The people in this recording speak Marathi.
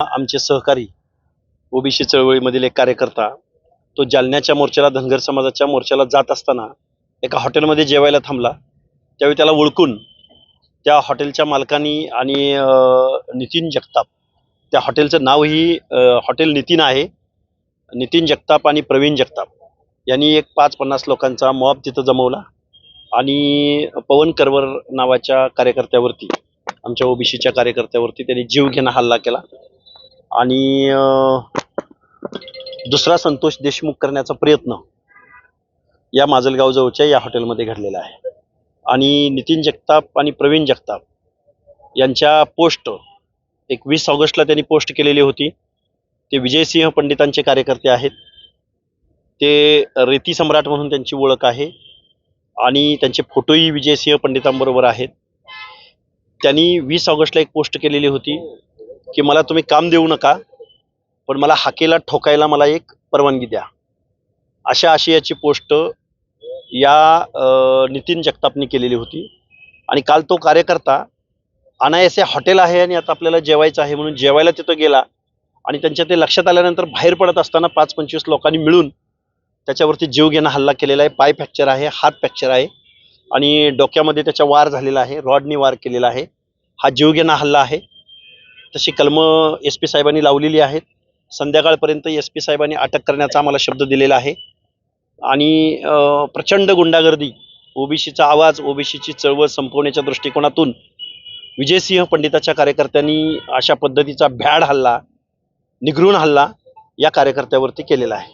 आमचे सहकारी ओबीसी चळवळीमधील एक कार्यकर्ता तो जालन्याच्या मोर्चाला धनगर समाजाच्या मोर्चाला जात असताना एका हॉटेलमध्ये जेवायला थांबला। त्यावेळी त्याला ओळखून त्या हॉटेलच्या मालकांनी आणि नितीन जगताप, त्या हॉटेलचं नावही हॉटेल नितीन आहे, नितीन जगताप आणि प्रवीण जगताप यांनी एक 5-50 लोकांचा मॉब तिथं जमवला आणि पवन करवर नावाच्या कार्यकर्त्यावरती, आमच्या ओबीसीच्या कार्यकर्त्यावरती त्यांनी जीवघेणा हल्ला केला आणि दुसरा संतोष देशमुख करण्याचा प्रयत्न या माजलगाव जवळच्या या हॉटेलमध्ये घडलेला आहे। आणि नितीन जगताप आणि प्रवीण जगताप यांच्या पोस्ट एक 20 ऑगस्टला त्यांनी पोस्ट केलेली होती। ते विजयसिंह पंडितांचे कार्यकर्ते आहेत, ते रेती सम्राट म्हणून त्यांची ओळख आहे आणि त्यांचे फोटोही विजयसिंह पंडितांबरोबर आहेत। त्यांनी 20 ऑगस्टला एक पोस्ट केलेली होती की मला तुम्ही काम देऊ नका, पण मला हाकेला ठोकायला मला एक परवानगी द्या, अशा आशयाची पोस्ट या नितीन जगतापनी केलेली होती। आणि काल तो कार्यकर्ता अनायासे हॉटेल आहे आणि आता आपल्याला जेवायचं आहे म्हणून जेवायला तिथं गेला आणि त्यांच्या ते लक्षात आल्यानंतर बाहेर पडत असताना 5-25 लोकांनी मिळून त्याच्यावरती जीवघेणा हल्ला केलेला आहे। पाय फ्रॅक्चर आहे, हात फ्रॅक्चर आहे आणि डोक्यामध्ये त्याच्या वार झालेला आहे, रॉडनी वार केलेला आहे। हा जीवघेणा हल्ला आहे। तशी कलमं SP साहेबांनी लावलेली आहेत। संध्याकाळपर्यंत SP साहेबांनी अटक करण्याचा आम्हाला शब्द दिलेला आहे आणि प्रचंड गुंडागर्दी, ओबीसीचा आवाज, ओबीसीची चळवळ संपवण्याच्या दृष्टिकोनातून विजयसिंह पंडिताच्या कार्यकर्त्यांनी अशा पद्धतीचा भ्याड हल्ला, निगृण हल्ला या कार्यकर्त्यावरती केलेला आहे।